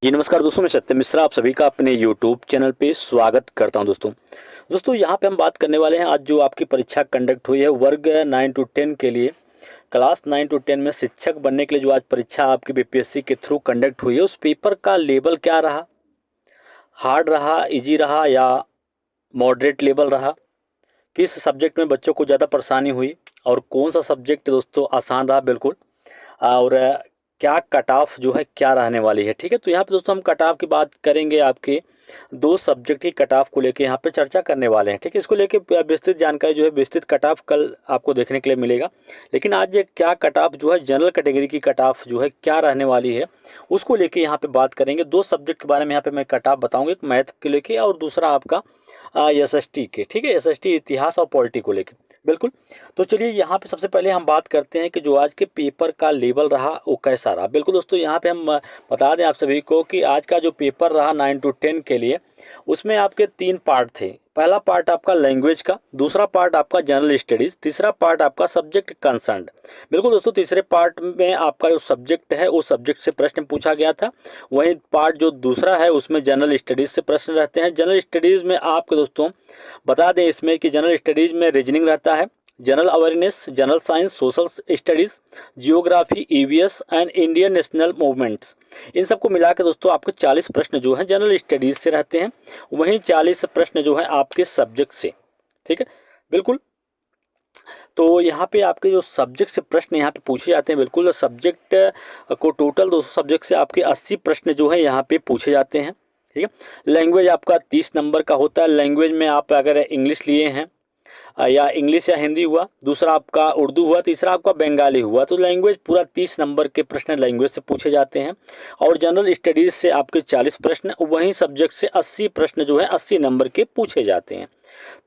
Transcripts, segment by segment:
जी नमस्कार दोस्तों, मैं सत्यम मिश्रा आप सभी का अपने यूट्यूब चैनल पे स्वागत करता हूं। दोस्तों यहाँ पे हम बात करने वाले हैं आज जो आपकी परीक्षा कंडक्ट हुई है वर्ग 9 टू 10 के लिए। क्लास 9 टू 10 में शिक्षक बनने के लिए जो आज परीक्षा आपकी बीपीएससी के थ्रू कंडक्ट हुई है, उस पेपर का लेवल क्या रहा? हार्ड रहा, इजी रहा या मॉडरेट लेवल रहा? किस सब्जेक्ट में बच्चों को ज़्यादा परेशानी हुई और कौन सा सब्जेक्ट दोस्तों आसान रहा? बिल्कुल। और क्या कट ऑफ जो है क्या रहने वाली है, ठीक है। तो यहाँ पे दोस्तों हम कट ऑफ की बात करेंगे, आपके दो सब्जेक्ट की कट ऑफ को लेके यहाँ पे चर्चा करने वाले हैं, ठीक है। इसको लेके विस्तृत जानकारी जो है, विस्तृत कट ऑफ कल आपको देखने के लिए मिलेगा। लेकिन आज ये क्या कट ऑफ जो है जनरल कैटेगरी की कट ऑफ जो है क्या रहने वाली है, उसको लेके यहाँ पे बात करेंगे। दो सब्जेक्ट के बारे में यहाँ पे मैं कट ऑफ बताऊँगा, एक मैथ के लेके और दूसरा आपका एसएसटी के, ठीक है। एसएसटी इतिहास और पॉलिटी को लेके, बिल्कुल। तो चलिए यहाँ पे सबसे पहले हम बात करते हैं कि जो आज के पेपर का लेवल रहा वो कैसा रहा। बिल्कुल दोस्तों, यहाँ पे हम बता दें आप सभी को कि आज का जो पेपर रहा 9 टू 10 के लिए, उसमें आपके तीन पार्ट थे। पहला पार्ट आपका लैंग्वेज का, दूसरा पार्ट आपका जनरल स्टडीज, तीसरा पार्ट आपका सब्जेक्ट कंसर्न्ड। बिल्कुल दोस्तों, तीसरे पार्ट में आपका जो सब्जेक्ट है उस सब्जेक्ट से प्रश्न पूछा गया था। वहीं पार्ट जो दूसरा है उसमें जनरल स्टडीज से प्रश्न रहते हैं। जनरल स्टडीज में आपके दोस्तों बता दें इसमें कि जनरल स्टडीज में रीजनिंग रहता है, general awareness, general science, social studies, geography, EVS and Indian national movements. इन सबको मिला के दोस्तों आपके 40 प्रश्न जो हैं जनरल स्टडीज से रहते हैं, वहीं 40 प्रश्न जो हैं आपके सब्जेक्ट से, ठीक है। बिल्कुल। तो यहाँ पे आपके जो सब्जेक्ट से प्रश्न यहाँ पे पूछे जाते हैं, बिल्कुल सब्जेक्ट को टोटल 200 सब्जेक्ट से आपके 80 प्रश्न जो है यहाँ पे पूछे जाते हैं, ठीक है। लैंग्वेज आपका 30 नंबर का होता है। लैंग्वेज में आप अगर इंग्लिश लिए हैं या इंग्लिश या हिंदी हुआ, दूसरा आपका उर्दू हुआ, तीसरा आपका बंगाली हुआ, तो लैंग्वेज पूरा 30 नंबर के प्रश्न लैंग्वेज से पूछे जाते हैं। और जनरल स्टडीज से आपके 40 प्रश्न, वहीं सब्जेक्ट से 80 प्रश्न जो है 80 नंबर के पूछे जाते हैं।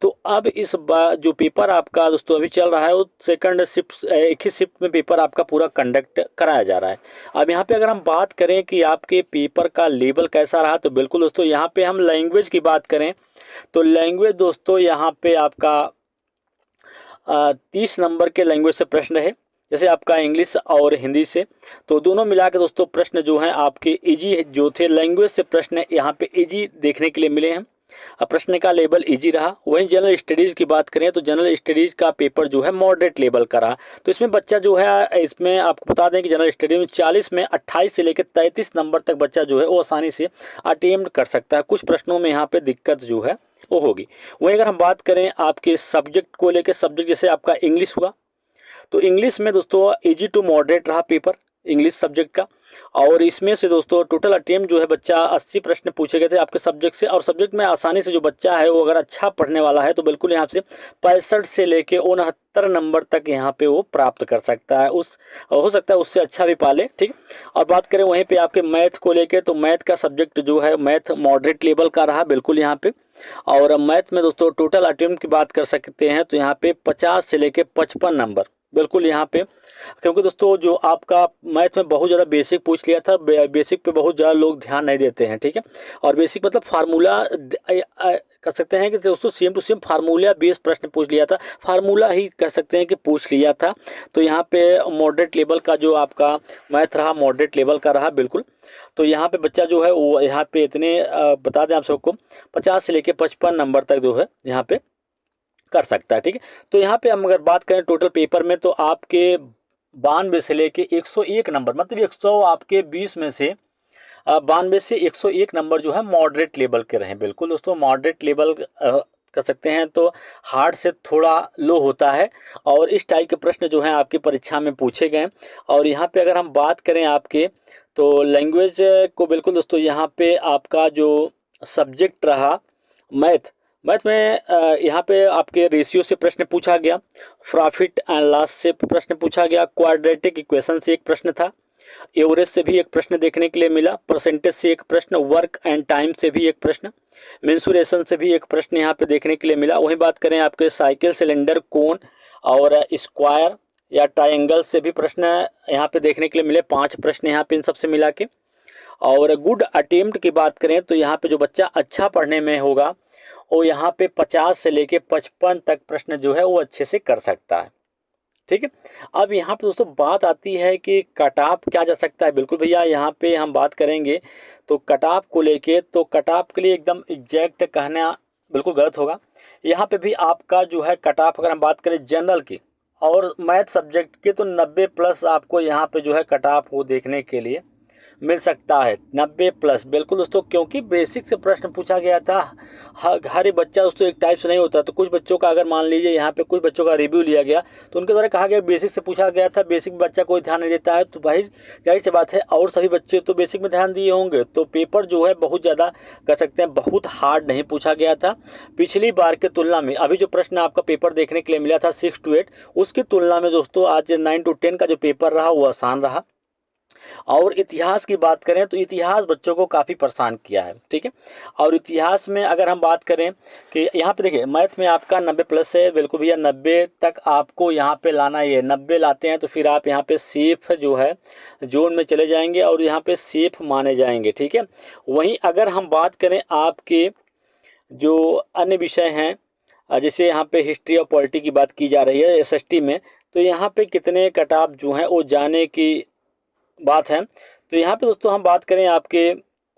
तो अब इस बार जो पेपर आपका दोस्तों अभी चल रहा है वो सेकंड शिफ्ट, एक ही शिफ्ट में पेपर आपका पूरा कंडक्ट कराया जा रहा है। अब यहाँ पे अगर हम बात करें कि आपके पेपर का लेवल कैसा रहा, तो बिल्कुल दोस्तों यहाँ पे हम लैंग्वेज की बात करें तो लैंग्वेज दोस्तों यहाँ पे आपका 30 नंबर के लैंग्वेज से प्रश्न रहे, जैसे आपका इंग्लिश और हिंदी से। तो दोनों मिला के दोस्तों प्रश्न जो हैं आपके इजी जो थे, लैंग्वेज से प्रश्न यहाँ पे इजी देखने के लिए मिले हैं। प्रश्न का लेवल इजी रहा। वहीं जनरल स्टडीज़ की बात करें तो जनरल स्टडीज़ का पेपर जो है मॉडरेट लेवल का रहा। तो इसमें बच्चा जो है, इसमें आपको बता दें कि जनरल स्टडीज में 40 में 28 से लेकर 33 नंबर तक बच्चा जो है वो आसानी से अटेम्प्ट कर सकता है। कुछ प्रश्नों में यहाँ पे दिक्कत जो है वो होगी। वहीं अगर हम बात करें आपके सब्जेक्ट को लेकर, सब्जेक्ट जैसे आपका इंग्लिश हुआ, तो इंग्लिश में दोस्तों इजी टू मॉडरेट रहा पेपर इंग्लिश सब्जेक्ट का। और इसमें से दोस्तों टोटल अटेम्प्ट जो है बच्चा 80 प्रश्न पूछे गए थे आपके सब्जेक्ट से। और सब्जेक्ट में आसानी से जो बच्चा है वो अगर अच्छा पढ़ने वाला है तो बिल्कुल यहाँ से 65 से लेके 69 नंबर तक यहाँ पे वो प्राप्त कर सकता है। उस हो सकता है उससे अच्छा भी पाले, ठीक। और बात करें वहीं पे आपके मैथ को लेके, तो मैथ का सब्जेक्ट जो है मैथ मॉडरेट लेवल का रहा बिल्कुल यहाँ पे। और मैथ में दोस्तों टोटल अटेम्प्ट की बात कर सकते हैं तो यहाँ पे 50 से लेके 55 नंबर बिल्कुल यहाँ पे, क्योंकि दोस्तों जो आपका मैथ में बहुत ज़्यादा बेसिक पूछ लिया था, बेसिक पे बहुत ज़्यादा लोग ध्यान नहीं देते हैं, ठीक है। और बेसिक मतलब फार्मूला कर सकते हैं कि दोस्तों same to same formula base प्रश्न पूछ लिया था, फार्मूला ही कर सकते हैं कि पूछ लिया था। तो यहाँ पे मॉडरेट लेवल का जो आपका मैथ रहा मॉडरेट लेवल का रहा बिल्कुल। तो यहाँ पे बच्चा जो है वो यहाँ पे इतने बता दें आप सबको 50 से लेके 55 नंबर तक जो है यहाँ पे कर सकता है, ठीक है। तो यहाँ पे हम अगर बात करें टोटल पेपर में, तो आपके 92 से लेके 101 नंबर, मतलब 100 आपके 20 में से 92 से 101 नंबर जो है मॉडरेट लेवल के रहे। बिल्कुल दोस्तों, मॉडरेट लेवल कर सकते हैं, तो हार्ड से थोड़ा लो होता है। और इस टाइप के प्रश्न जो हैं आपकी परीक्षा में पूछे गए। और यहाँ पे अगर हम बात करें आपके, तो लैंग्वेज को बिल्कुल दोस्तों यहाँ पे आपका जो सब्जेक्ट रहा मैथ, मैथ में यहाँ पे आपके रेशियो से प्रश्न पूछा गया, प्रॉफिट एंड लॉस से प्रश्न पूछा गया, क्वाड्रेटिक इक्वेशन से एक प्रश्न था, एवरेज से भी एक प्रश्न देखने के लिए मिला, परसेंटेज से एक प्रश्न, वर्क एंड टाइम से भी एक प्रश्न, मेंसुरेशन से भी एक प्रश्न यहाँ पे देखने के लिए मिला। वहीं बात करें आपके साइकिल, सिलेंडर, कोन और स्क्वायर या ट्रायंगल से भी प्रश्न यहाँ पे देखने के लिए मिले, 5 प्रश्न यहाँ पे इन सबसे मिला के। और गुड अटेम्प्ट की बात करें तो यहाँ पे जो बच्चा अच्छा पढ़ने में होगा वो यहाँ पे 50 से लेके 55 तक प्रश्न जो है वो अच्छे से कर सकता है। ठीक है। अब यहाँ पे दोस्तों बात आती है कि कट ऑफ क्या जा सकता है। बिल्कुल भैया, यहाँ पे हम बात करेंगे तो कट ऑफ को लेके, तो कट ऑफ के लिए एकदम एग्जैक्ट कहना बिल्कुल गलत होगा। यहाँ पे भी आपका जो है कट ऑफ, अगर हम बात करें जनरल की और मैथ सब्जेक्ट के, तो 90 प्लस आपको यहाँ पे जो है कट ऑफ वो देखने के लिए मिल सकता है। 90 प्लस बिल्कुल दोस्तों, क्योंकि बेसिक से प्रश्न पूछा गया था। हर एक बच्चा दोस्तों एक टाइप से नहीं होता, तो कुछ बच्चों का, अगर मान लीजिए यहाँ पे कुछ बच्चों का रिव्यू लिया गया तो उनके द्वारा कहा गया बेसिक से पूछा गया था, बेसिक बच्चा कोई ध्यान नहीं देता है, तो भाई जाहिर सी बात है और सभी बच्चे तो बेसिक में ध्यान दिए होंगे, तो पेपर जो है बहुत ज़्यादा कह सकते हैं बहुत हार्ड नहीं पूछा गया था। पिछली बार की तुलना में अभी जो प्रश्न आपका पेपर देखने के लिए मिला था 6 to 8, उसकी तुलना में दोस्तों आज 9 to 10 का जो पेपर रहा वो आसान रहा। और इतिहास की बात करें तो इतिहास बच्चों को काफ़ी परेशान किया है, ठीक है। और इतिहास में अगर हम बात करें कि यहाँ पे देखिए मैथ में आपका 90 प्लस है, बिल्कुल भैया 90 तक आपको यहाँ पे लाना ही है। 90 लाते हैं तो फिर आप यहाँ पे सेफ जो है जोन में चले जाएंगे और यहाँ पे सेफ माने जाएंगे, ठीक है। वहीं अगर हम बात करें आपके जो अन्य विषय हैं, जैसे यहाँ पे हिस्ट्री और पॉलिटी की बात की जा रही है एसएसटी में, तो यहाँ पे कितने कट ऑफ जो हैं वो जाने की बात है। तो यहाँ पे दोस्तों हम बात करें आपके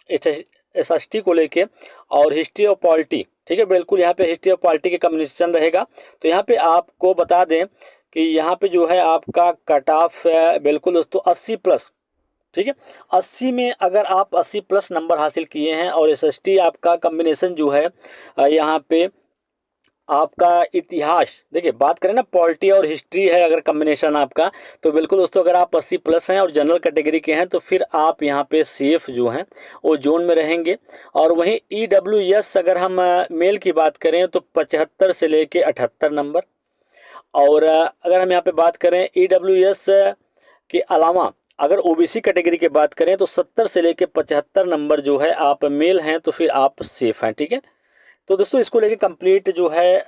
एसएसटी को लेके और हिस्ट्री और पॉलिटी, ठीक है, बिल्कुल यहाँ पे हिस्ट्री और पॉलिटी के कम्बिनेशन रहेगा। तो यहाँ पे आपको बता दें कि यहाँ पे जो है आपका कट ऑफ बिल्कुल दोस्तों 80 प्लस, ठीक है। 80 में अगर आप 80 प्लस नंबर हासिल किए हैं और एसएसटी आपका कम्बिनेशन जो है यहाँ पे आपका इतिहास, देखिए बात करें ना पॉलिटी और हिस्ट्री है अगर कम्बिनेशन आपका, तो बिल्कुल दोस्तों अगर आप 80 प्लस हैं और जनरल कैटेगरी के हैं तो फिर आप यहाँ पे सेफ जो हैं वो जोन में रहेंगे। और वहीं ईडब्ल्यूएस अगर हम मेल की बात करें तो 75 से लेके 78 नंबर। और अगर हम यहाँ पे बात करें ईडब्ल्यूएस के अलावा अगर ओबीसी कैटेगरी की बात करें तो 70 से लेके 75 नंबर जो है आप मेल हैं तो फिर आप सेफ हैं, ठीक है। तो दोस्तों इसको लेके कंप्लीट जो है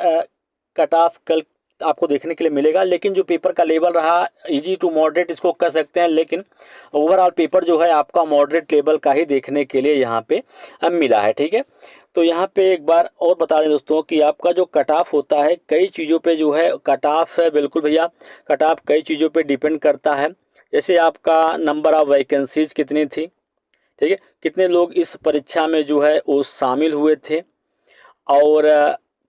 कट ऑफ कल आपको देखने के लिए मिलेगा। लेकिन जो पेपर का लेवल रहा इजी टू मॉडरेट इसको कह सकते हैं, लेकिन ओवरऑल पेपर जो है आपका मॉडरेट लेवल का ही देखने के लिए यहाँ पे मिला है, ठीक है। तो यहाँ पे एक बार और बता दें दोस्तों कि आपका जो कट ऑफ होता है कई चीज़ों पे जो है कट ऑफ है, बिल्कुल भैया कट ऑफ कई चीज़ों पे डिपेंड करता है। जैसे आपका नंबर ऑफ वैकेंसीज कितनी थी, ठीक है, कितने लोग इस परीक्षा में जो है वो शामिल हुए थे, और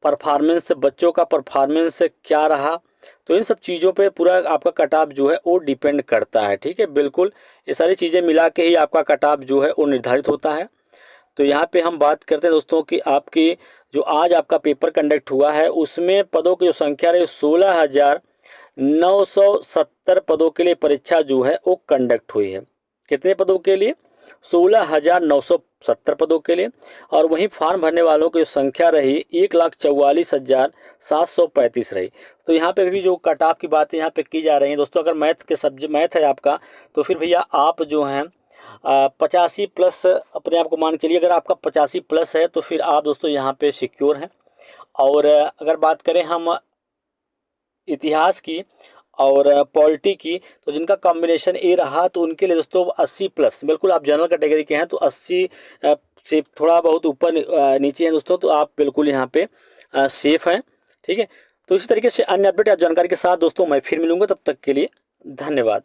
परफॉर्मेंस बच्चों का परफॉर्मेंस क्या रहा, तो इन सब चीज़ों पे पूरा आपका कट ऑफ जो है वो डिपेंड करता है, ठीक है। बिल्कुल ये सारी चीज़ें मिला के ही आपका कट ऑफ जो है वो निर्धारित होता है। तो यहाँ पे हम बात करते हैं दोस्तों कि आपकी जो आज आपका पेपर कंडक्ट हुआ है उसमें पदों की जो संख्या रही 16,970 पदों के लिए परीक्षा जो है वो कंडक्ट हुई है। कितने पदों के लिए? 16,970 पदों के लिए। और वहीं फॉर्म भरने वालों की संख्या रही 1,44,735 रही। तो यहाँ पे भी जो कट ऑफ की बातें यहाँ पे की जा रही हैं दोस्तों, अगर मैथ के सब्जेक्ट मैथ है आपका तो फिर भैया आप जो हैं 85 प्लस अपने आप को मान के चलिए। अगर आपका 85 प्लस है तो फिर आप दोस्तों यहाँ पे सिक्योर हैं। और अगर बात करें हम इतिहास की और पॉलिटी की, तो जिनका कॉम्बिनेशन ए रहा तो उनके लिए दोस्तों 80 प्लस, बिल्कुल आप जनरल कैटेगरी के हैं तो 80 से थोड़ा बहुत ऊपर नीचे हैं दोस्तों, तो आप बिल्कुल यहाँ पे सेफ हैं, ठीक है। तो इसी तरीके से अन्य अपडेट या जानकारी के साथ दोस्तों मैं फिर मिलूंगा, तब तक के लिए धन्यवाद।